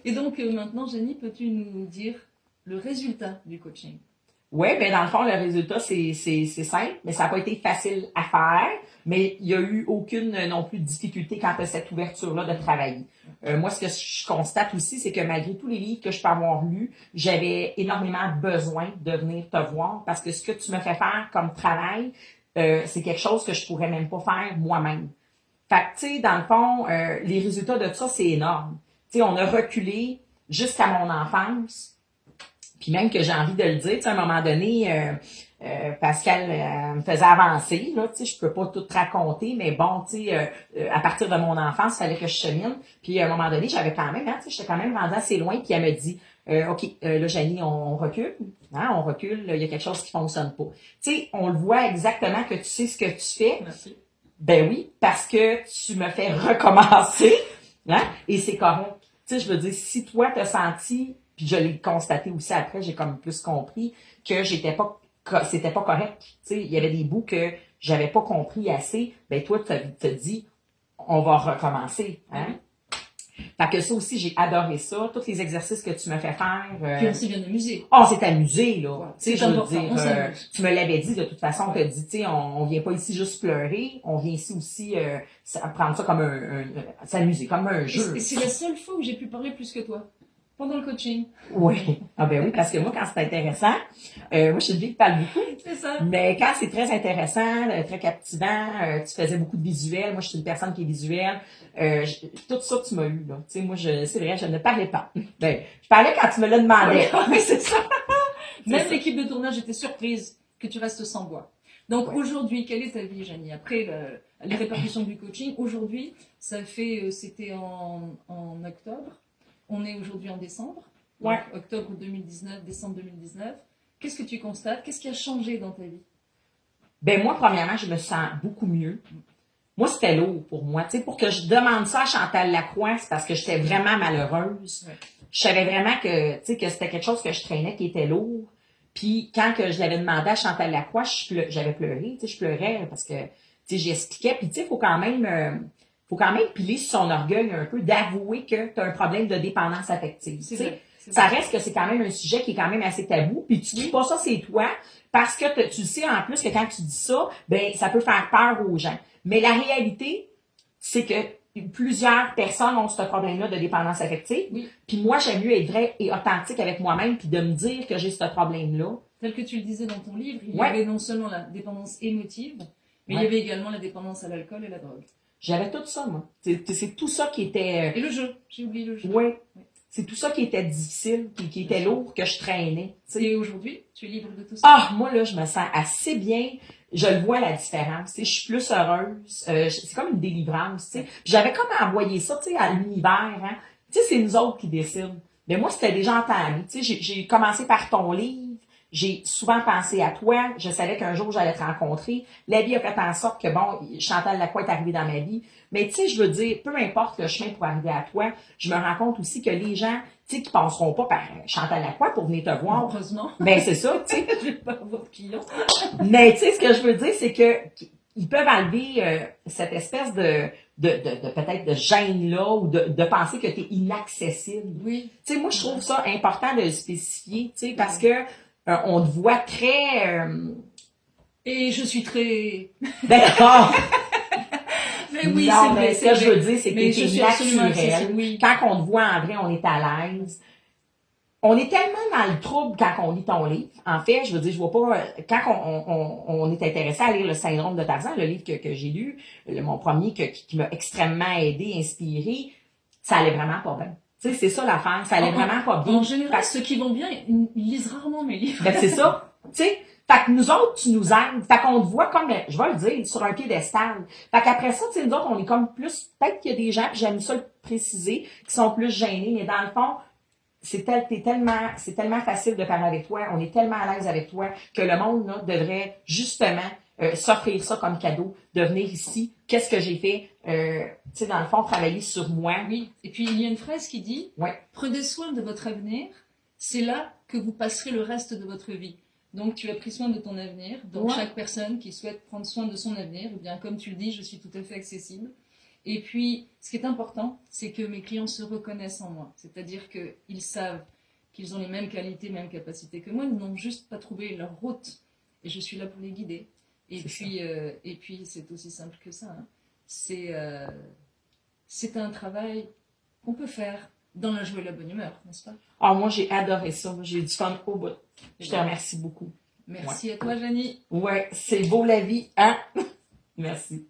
Et donc maintenant, Jenny, peux-tu nous dire le résultat du coaching? Oui, ben dans le fond, le résultat, c'est simple, mais ça n'a pas été facile à faire, mais il n'y a eu aucune non plus difficulté quant à cette ouverture-là de travailler. Moi, ce que je constate aussi, c'est que malgré tous les livres que je peux avoir lus, j'avais énormément besoin de venir te voir parce que ce que tu me fais faire comme travail, c'est quelque chose que je pourrais même pas faire moi-même. Fait que, tu sais, dans le fond, les résultats de ça, c'est énorme. Tu sais, on a reculé jusqu'à mon enfance, puis même que j'ai envie de le dire, tu sais, à un moment donné, Pascal me faisait avancer, là, tu sais, je peux pas tout raconter, mais bon, tu sais, à partir de mon enfance, il fallait que je chemine. Puis à un moment donné, j'avais quand même, hein, tu sais, j'étais quand même rendue assez loin, puis elle me dit, OK, là, Janie, on recule, hein, on recule, il y a quelque chose qui fonctionne pas. Tu sais, on le voit exactement que tu sais ce que tu fais. Merci. Ben oui, parce que tu me fais recommencer, hein, et c'est correct. Tu sais, je veux dire, si toi t'as senti, puis je l'ai constaté aussi après, j'ai comme plus compris que c'était pas correct. Tu sais, il y avait des bouts que j'avais pas compris assez. Ben toi, tu te dit, on va recommencer, hein. Fait que ça aussi, j'ai adoré ça. Tous les exercices que tu me fais faire. Puis on s'est bien amusé. On s'est amusé, là. Ouais, Tu sais, c'est je veux important, dire, on s'amuse. tu me l'avais dit de toute façon, tu as dit, tu sais, on vient pas ici juste pleurer, on vient ici aussi prendre ça comme s'amuser, comme un jeu. Et c'est la seule fois où j'ai pu parler plus que toi, pendant le coaching. Oui. Ah ben oui, parce que moi, quand c'est intéressant, moi, je suis une fille qui parle beaucoup. C'est ça. Mais quand c'est très intéressant, très captivant, tu faisais beaucoup de visuels. Moi, je suis une personne qui est visuelle. Tout ça, tu m'as eu, là. Tu sais, moi, c'est vrai, je ne parlais pas. Ben, je parlais quand tu me l'as demandé. Oui, c'est ça. Même ça. l'équipe de tournage était surprise que tu restes sans voix. Donc aujourd'hui, quelle est ta vie, Janie? Après les répercussions du coaching, aujourd'hui, ça fait, c'était en octobre. On est aujourd'hui en décembre. Donc, Ouais. octobre 2019, décembre 2019. Qu'est-ce que tu constates? Qu'est-ce qui a changé dans ta vie? Ben moi, premièrement, je me sens beaucoup mieux. Moi, c'était lourd pour moi. Tu sais, pour que je demande ça à Chantal Lacroix, c'est parce que j'étais vraiment malheureuse. Ouais. Je savais vraiment que, tu sais, que c'était quelque chose que je traînais qui était lourd. Puis quand que je l'avais demandé à Chantal Lacroix, j'avais pleuré. Tu sais, je pleurais parce que, tu sais, j'expliquais. Puis tu sais, faut quand même piler sur son orgueil un peu, d'avouer que tu as un problème de dépendance affective. Tu sais, ça reste que c'est quand même un sujet qui est quand même assez tabou. Puis tu dis pas ça, c'est toi, parce que tu sais en plus que quand tu dis ça, ben ça peut faire peur aux gens. Mais la réalité, c'est que plusieurs personnes ont ce problème-là de dépendance affective. Oui. Puis moi, j'aime mieux être vrai et authentique avec moi-même, puis de me dire que j'ai ce problème-là. Tel que tu le disais dans ton livre, il y Ouais. avait non seulement la dépendance émotive, mais il y avait également la dépendance à l'alcool et la drogue. J'avais tout ça, moi. C'est tout ça qui était... Et le jeu, j'ai oublié le jeu. Oui. C'est tout ça qui était difficile, qui était lourd, que je traînais. T'sais. Et aujourd'hui, tu es libre de tout ça? Ah, moi, là, je me sens assez bien. Je le vois, la différence. Je suis plus heureuse. C'est comme une délivrance. T'sais. J'avais comme envoyé ça à l'univers. Hein. C'est nous autres qui décident. Mais moi, c'était déjà entamé. J'ai commencé par ton livre. J'ai souvent pensé à toi. Je savais qu'un jour, j'allais te rencontrer. La vie a fait en sorte que, bon, Chantal Lacroix est arrivée dans ma vie. Mais tu sais, je veux dire, peu importe le chemin pour arriver à toi, je me rends compte aussi que les gens, tu sais, qui passeront pas par Chantal Lacroix pour venir te voir. Heureusement. Ben, c'est ça, tu sais. Je vais pas avoir de clients. Mais tu sais, ce que je veux dire, c'est que ils peuvent enlever cette espèce de peut-être de gêne-là ou de penser que tu es inaccessible. Oui. Tu sais, moi, je trouve ça important de le spécifier, tu sais, parce que on te voit très... Et je suis très... D'accord. Mais oui, non, c'est vrai. Mais ce que je veux dire, c'est que Mais t'es naturel. Oui. Quand on te voit en vrai, on est à l'aise. On est tellement dans le trouble quand on lit ton livre. En fait, je veux dire, je vois pas... Quand on est intéressé à lire le syndrome de Tarzan, le livre que j'ai lu, mon premier qui m'a extrêmement aidé, inspiré, ça allait vraiment pas bien. Tu sais, c'est ça l'affaire. Ça allait vraiment pas bien. En général, ceux qui vont bien, ils lisent rarement mes livres. Ben, c'est ça. Tu sais, fait que nous autres, tu nous aides. Fait qu'on te voit comme, je vais le dire, sur un piédestal. Fait qu'après ça, tu sais, nous autres, on est comme plus, peut-être qu'il y a des gens, puis j'aime ça le préciser, qui sont plus gênés, mais dans le fond, c'est tellement facile de parler avec toi, on est tellement à l'aise avec toi, que le monde, là, devrait justement s'offrir ça comme cadeau, de venir ici. Qu'est-ce que j'ai fait? Tu sais, dans le fond, travailler sur moi. Oui. Et puis, il y a une phrase qui dit, Ouais. prenez soin de votre avenir, c'est là que vous passerez le reste de votre vie. Donc, tu as pris soin de ton avenir. Donc, chaque personne qui souhaite prendre soin de son avenir, eh bien, comme tu le dis, je suis tout à fait accessible. Et puis, ce qui est important, c'est que mes clients se reconnaissent en moi. C'est-à-dire qu'ils savent qu'ils ont les mêmes qualités, mêmes capacités que moi, ils n'ont juste pas trouvé leur route. Et je suis là pour les guider. Et puis c'est aussi simple que ça. Hein. C'est un travail qu'on peut faire dans la joie et la bonne humeur, n'est-ce pas? Ah, moi, j'ai adoré ça. J'ai eu du fun au bout. Je te remercie beaucoup. Merci à toi, Janie. Ouais, c'est beau la vie, hein? Merci.